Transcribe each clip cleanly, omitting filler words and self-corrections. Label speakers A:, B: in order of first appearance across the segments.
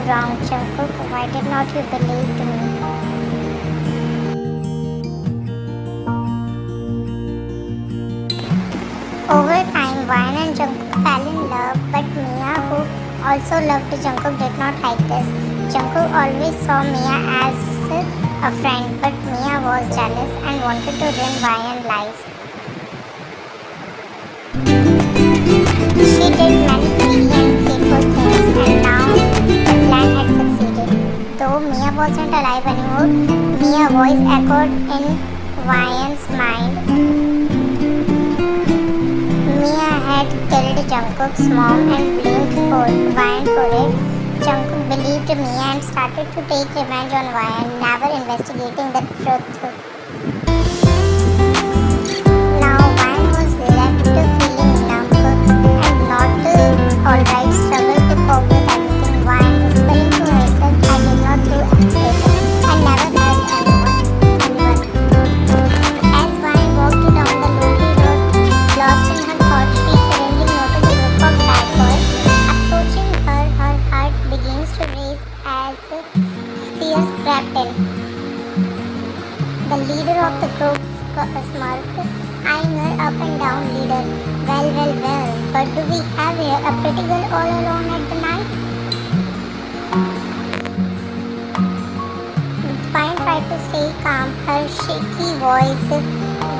A: wrong, Jungkook? Why did not you believe me? Over time, Ryan and Jungkook fell in love, but Mia, who also loved Jungkook, did not like this. Jungkook always saw Mia as a friend, but Mia was jealous and wanted to ruin Ryan's life. She did many greedy and hateful things, and now the plan had succeeded. Though Mia wasn't alive anymore, Mia's voice echoed in Ryan's mind. Mia had killed Jungkook's mom and blamed Ryan for it. Jungkook believed Mia and started to take revenge on Ryan, never investigating the truth. Now Ryan was left feeling numb and not alright, struggled to cope with everything. Ryan whispering to herself, I did not do anything. I never hurt anyone. As Ryan walked down the lonely road, lost in her thoughts, she suddenly noticed a group of bad boys approaching her. Her heart begins to race as fear crept in. The leader of the group smirked, eyeing her up and down. Leader, well, what do we have here? A pretty girl all alone at the night? Ryan tried to stay calm, her shaky voice,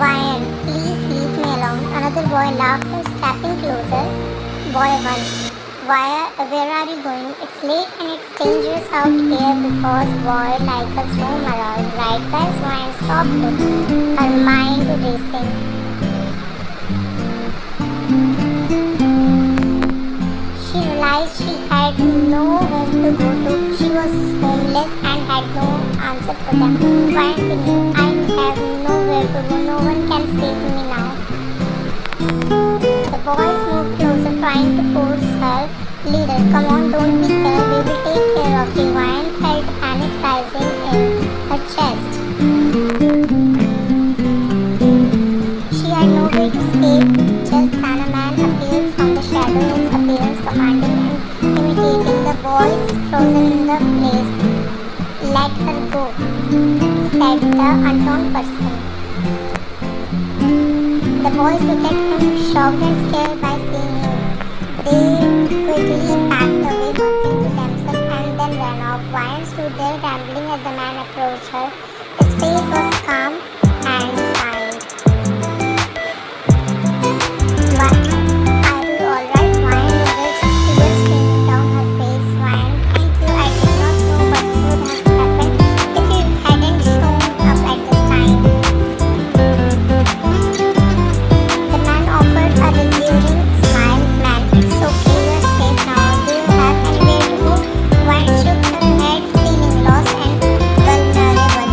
A: Ryan, please leave me alone. Another boy laughed, stepping closer. Boy 1, where are you going? It's late and it's dangerous out here because boys like us roam around. Right, guys? Ryan stopped, her mind racing. She realized she had nowhere to go to. She was homeless and had no answer for them. Ryan continued, I have nowhere to go. No one can save me now. The boys moved closer, trying to force her. Leader, come on, don't be scared. We will take care of you. Ryan felt panic rising in her chest. She had no way to escape. Just then a man appeared from the shadow, his appearance commanding and intimidating. The boys frozen in the place. Let her go, said the unknown person. The boys looked at him, shocked and scared by seeing him. They quickly packed away, muttering to themselves, and then ran off. Ryan stood there trembling as the man approached her. His face was calm and kind. Are you alright? Ryan nodded, tears streaming down her face. Ryan, thank you. I did not know what would have happened if you hadn't shown up at this time. The man offered a reassuring smile. Man, it's okay, you're safe now. Do you have anywhere to go? Ryan shook her head, feeling lost and vulnerable.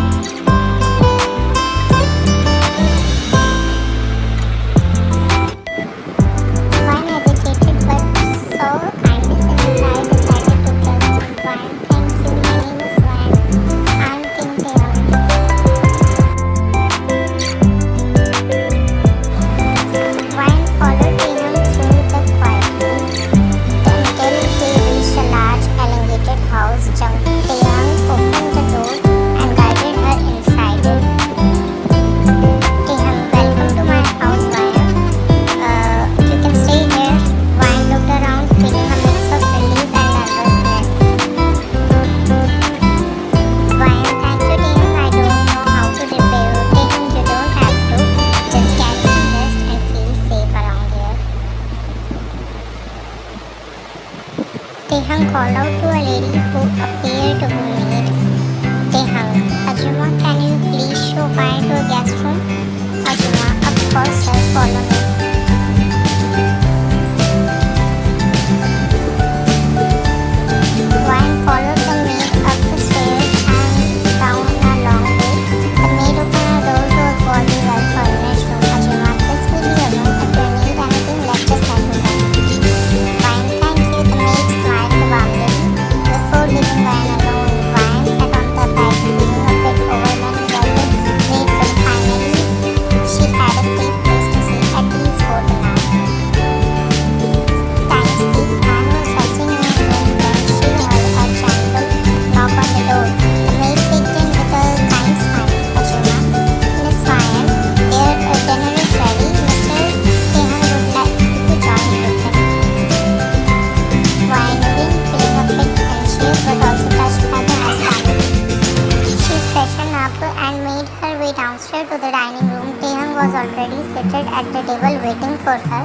A: seated at the table waiting for her.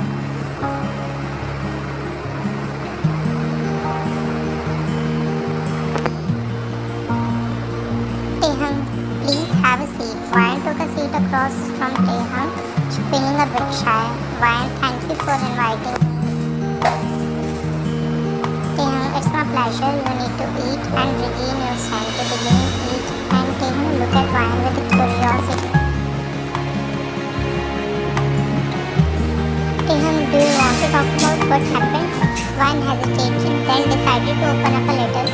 A: Taehyung, please have a seat. Ryan took a seat across from Taehyung, feeling a bit shy. Ryan, thank you for inviting me. Taehyung, it's my pleasure. You need to eat and regain your strength. To begin, eat and Taehyung looked at Ryan with curiosity. Taehyung, do you want to talk about what happened? Ryan hesitated, then decided to open up a little.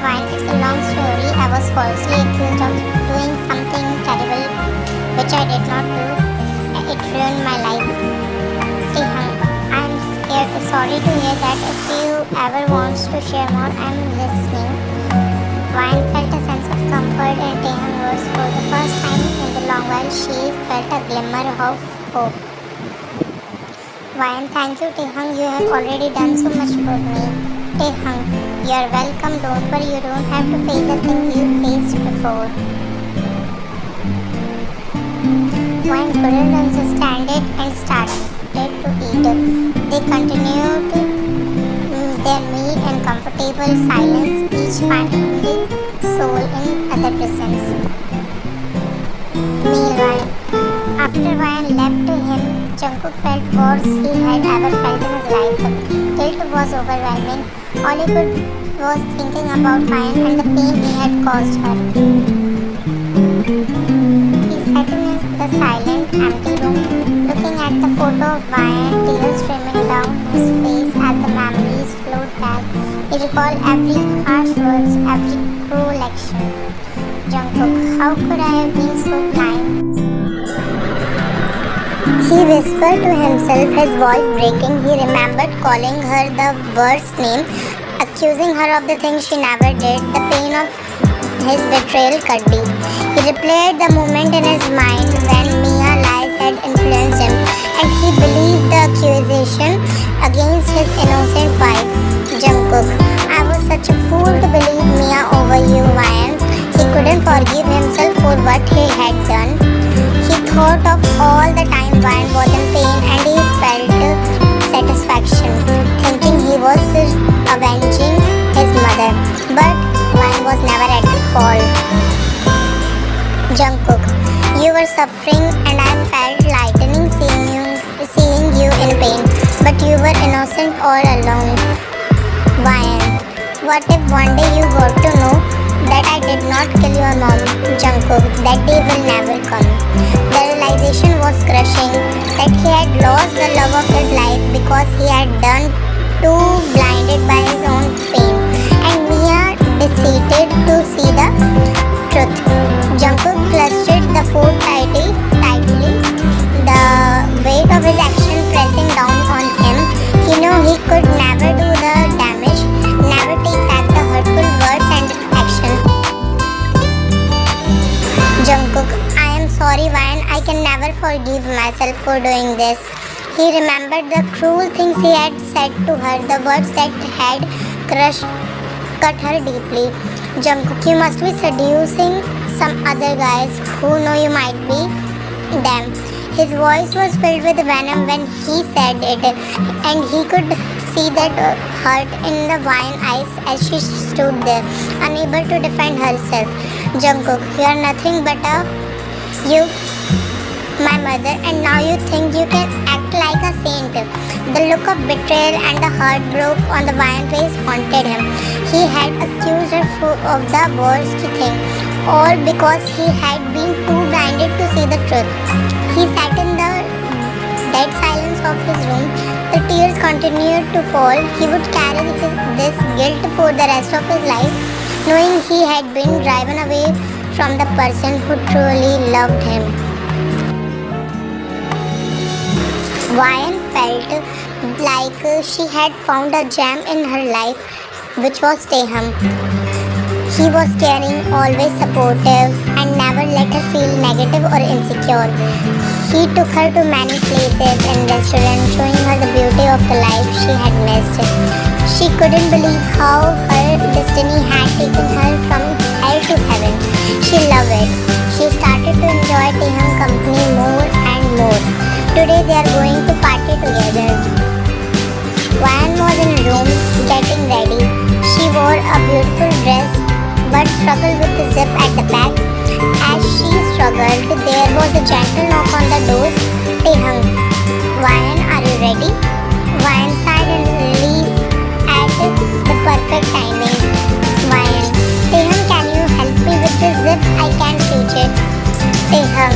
A: Ryan, it's a long story. I was falsely accused of doing something terrible, which I did not do. It ruined my life. Taehyung, I'm sorry to hear that. If you ever want to share more, I'm listening. Ryan felt a sense of comfort in Taehyung's words. For the first time in the long while, she felt a glimmer of hope. Ryan, thank you, Taehyung. You have already done so much for me. Taehyung, you're welcome. Don't worry, you don't have to face the thing you faced before. Ryan couldn't understand it and started to eat. They continued their meal in comfortable silence, each finding the soul in other presence. Meanwhile, after Ryan left him, Jungkook felt worse he had ever felt in his life. The guilt was overwhelming. All he could was thinking about Ryan and the pain he had caused her. He sat in the silent, empty room, looking at the photo of Ryan, tears streaming down his face as the memories flowed back. He recalled every harsh words, every cruel action. Jungkook, how could I have been so blind? He whispered to himself, his voice breaking. He remembered calling her the worst name, accusing her of the things she never did. The pain of his betrayal cut deep. He replayed the moment in his mind when Mia's lies had influenced him, and he believed the accusation against his innocent wife. Jungkook, I was such a fool to believe Mia over you, Ryan. He couldn't forgive himself for what he had done. He thought of all the time Ryan was in pain, and he felt satisfaction, thinking he was avenging his mother. But Ryan was never at fault. Jungkook, you were suffering and I felt lightening seeing you in pain, but you were innocent all along. Ryan, what if one day you got to know that I did not kill your mom? Jungkook, that day will never come. The realization was crushing, that he had lost the love of his life because he had done too blinded by his own pain, and Mia decided to see the truth. Jungkook clutched the food tightly, the weight of his action pressing down on him. He knew he could never do the damage, never take back the hurtful words and actions. Jungkook, I am sorry, Ryan. I can never forgive myself for doing this. He remembered the cruel things he had said to her, the words that had cut her deeply. Jungkook, you must be seducing some other guys who know you might be them. His voice was filled with venom when he said it, and he could see that hurt in the Ryan's eyes as she stood there, unable to defend herself. Jungkook, you are nothing but my mother, and now you think you can act like a saint. The look of betrayal and the heartbreak on the Ryan's face haunted him. He had accused her of the worst thing, all because he had been too blinded to see the truth. He sat in the dead silence of his room. The tears continued to fall. He would carry this guilt for the rest of his life, knowing he had been driven away from the person who truly loved him. Ryan felt like she had found a gem in her life, which was Taehyung. He was caring, always supportive, and never let her feel negative or insecure. He took her to many places and restaurants, showing her the beauty of the life she had missed. She couldn't believe how her destiny had taken her from hell to heaven. She loved it. She started to enjoy Taehyung's company more and more. Today Today they are going to party together. Ryan was in room getting ready. She wore a beautiful dress but struggled with the zip at the back. As she struggled, there was a gentle knock on the door. They hung. Ryan, are you ready? Ryan sighed in relief at the perfect timing. Ryan, Tehang, can you help me with the zip? I can't reach it. Tehang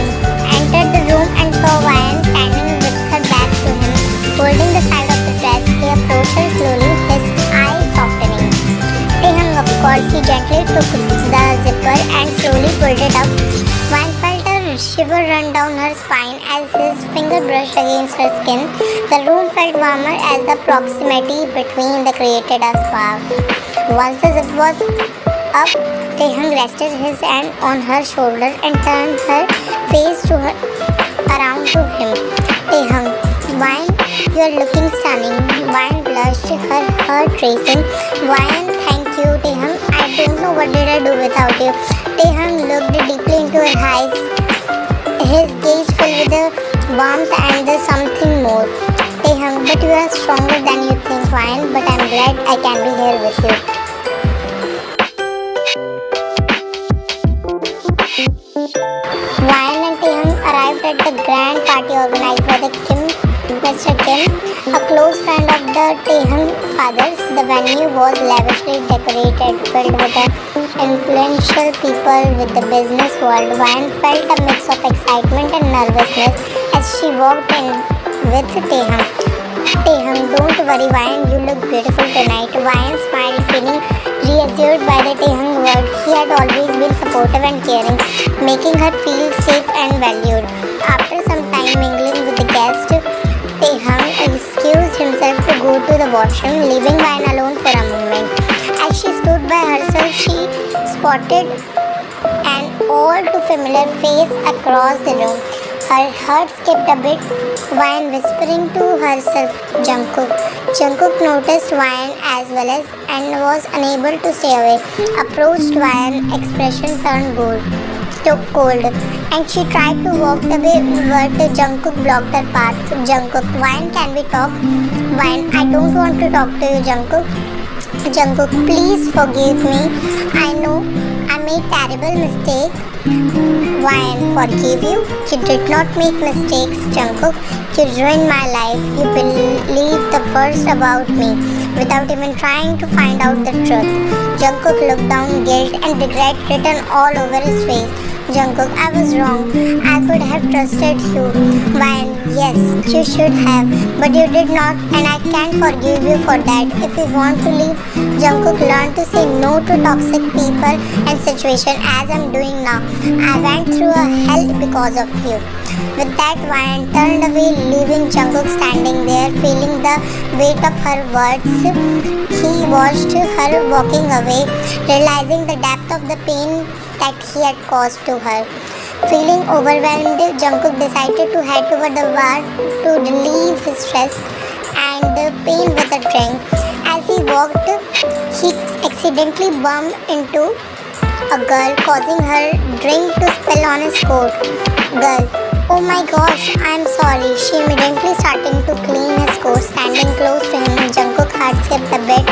A: entered the room and saw Ryan standing with her back to him, holding the side of the dress. He approached her slowly, his eyes softening. Tehang, of course, he gently took the zipper and slowly pulled it up. Ryan felt a shiver run down her spine as his finger brushed against her skin. The room felt warmer as the proximity between them created a spark. Once the zip was up, Tehang rested his hand on her shoulder and turned her face around to him. Tehang, Ryan, you are looking stunning. Ryan blushed, her heart racing. Ryan, thank you, Tehang. I don't know what did I do without you. Tehang looked deeply into her eyes, his gaze filled with the warmth and the something more. Tehang, but you are stronger than you think, Ryan, but I'm glad I can be here with you. Ryan and Tehang arrived at the grand party organized by Mr. Kim, a close friend of the Tehang fathers. The venue was lavishly decorated, filled with influential people with the business world. Ryan felt a mix of excitement and nervousness as she walked in with Tehang. Tehang, don't worry, Ryan, you look beautiful tonight. Ryan smiled, feeling reassured by the Tehang word. He had always been supportive and caring, making her feel safe and valued. After some time mingling with the guests, Tehang excused himself to go to the washroom, leaving Ryan alone for a moment. As she stood by herself, she spotted an all too familiar face across the room. Her heart skipped a bit, Ryan whispering to herself, Jungkook. Jungkook noticed Ryan as well as and was unable to stay away. Approached Ryan, expression turned cold, and she tried to walk away, but Jungkook blocked her path. Jungkook, Ryan, can we talk? Ryan, I don't want to talk to you, Jungkook. Jungkook, please forgive me. I know I made terrible mistake. Ryan, forgive you? You did not make mistakes, Jungkook. You ruined my life. You believed the worst about me without even trying to find out the truth. Jungkook looked down, guilt and regret written all over his face. Jungkook, I was wrong. I could have trusted you. Ryan, yes, you should have, but you did not, and I can't forgive you for that. If you want to leave, Jungkook, learn to say no to toxic people and situations as I'm doing now. I went through a hell because of you. With that, Ryan turned away, leaving Jungkook standing there, feeling the weight of her words. He watched her walking away, realizing the depth of the pain that he had caused to her. Feeling overwhelmed, Jungkook decided to head toward the bar to relieve his stress and pain with a drink. As he walked, he accidentally bumped into a girl, causing her drink to spill on his coat. Girl, oh my gosh, I'm sorry. She immediately started to clean his coat, standing close to him. Jungkook heart skipped a bit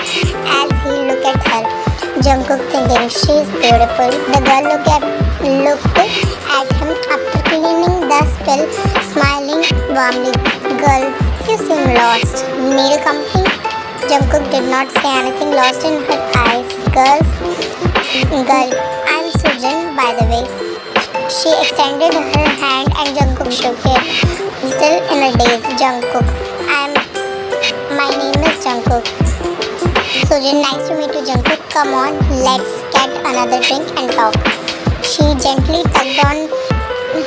A: as he looked at her. Jungkook thinking, she's beautiful. The girl looked at him after cleaning the spill, smiling warmly. Girl, you seem lost. Need a company? Jungkook did not say anything, lost in her eyes. Girl, I'm Sujin, by the way. She extended her hand and Jungkook shook it. Still in a daze, Jungkook. My name is Jungkook. Sujin, nice to meet you, Jungkook. Come on, let's get another drink and talk. She gently tugged on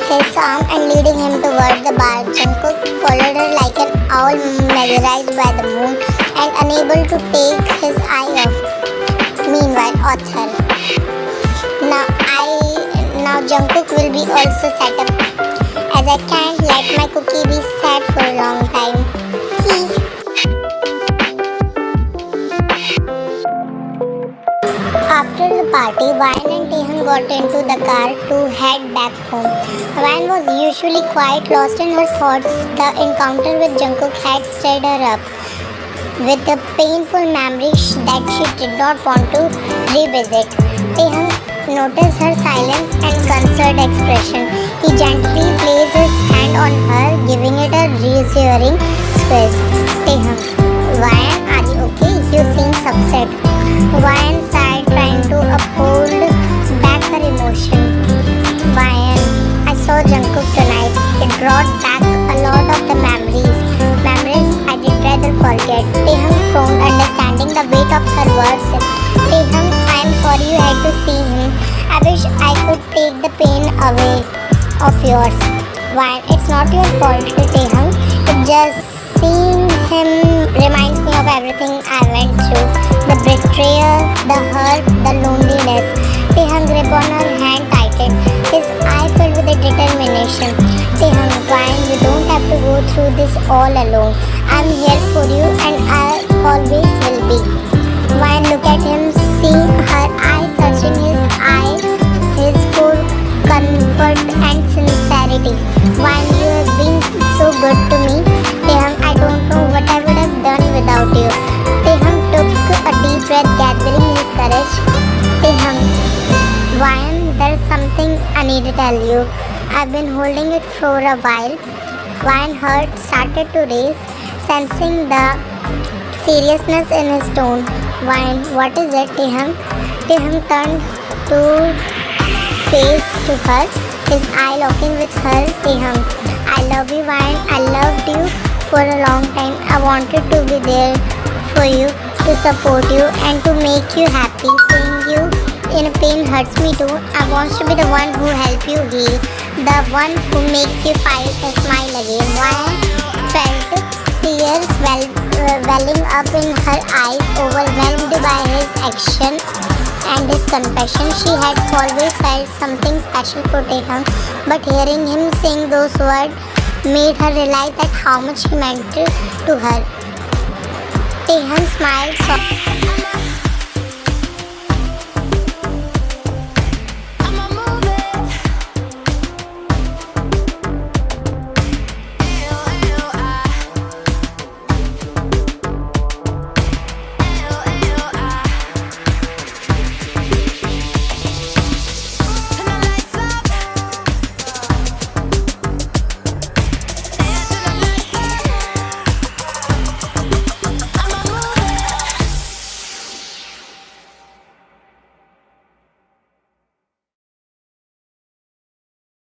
A: his arm and leading him toward the bar. Jungkook followed her like an owl mesmerized by the moon and unable to take his eye off. Meanwhile, author. Now Jungkook will be also set up, as I can't let my cookie be sad for a long time. After the party, Ryan and Taehan got into the car to head back home. Ryan was usually quite lost in her thoughts. The encounter with Jungkook had stirred her up with a painful memory that she did not want to revisit. Taehan noticed her silence and concerned expression. He gently placed his hand on her, giving it a reassuring squeeze. Taehan, Ryan, are you okay? You seem upset. Ryan sighed, trying to uphold back her emotion. Ryan, I saw Jungkook tonight. It brought back a lot of the memories. Memories I did rather forget. Taehan frowned, understanding the weight of her words. Taehan, I am sorry you had to see him. I wish I could take the pain away of yours. Ryan, it's not your fault, Taehan. It just seeing him reminds me of everything I went through. The betrayal, the hurt, the loneliness. Taehan grip on her hand tightened. His eye filled with a determination. Taehan, Ryan, you don't have to go through this all alone. I'm here for you and I always will be. Ryan looked at him, seeing her eyes searching his eyes, his full comfort and sincerity. Ryan, you have been so good to me. Taehan, I don't know what I would have done without you. Taehan took a deep breath, gathering his courage. Taehan, Ryan, there's something I need to tell you. I've been holding it for a while. Ryan's heart started to race, sensing the seriousness in his tone. Ryan, what is it, Taehan? Taehan turned to face to her, his eye locking with her. Taehan, I love you, Ryan. I loved you for a long time. I wanted to be there for you, to support you and to make you happy. Seeing you in pain hurts me too. I want to be the one who helps you heal, the one who makes you smile again. Ryan felt tears welling up in her eyes, overwhelmed by his action and his confession. She had always felt something special for Taehan, but hearing him sing those words made her realize that how much he meant to her. Taehan smiled softly.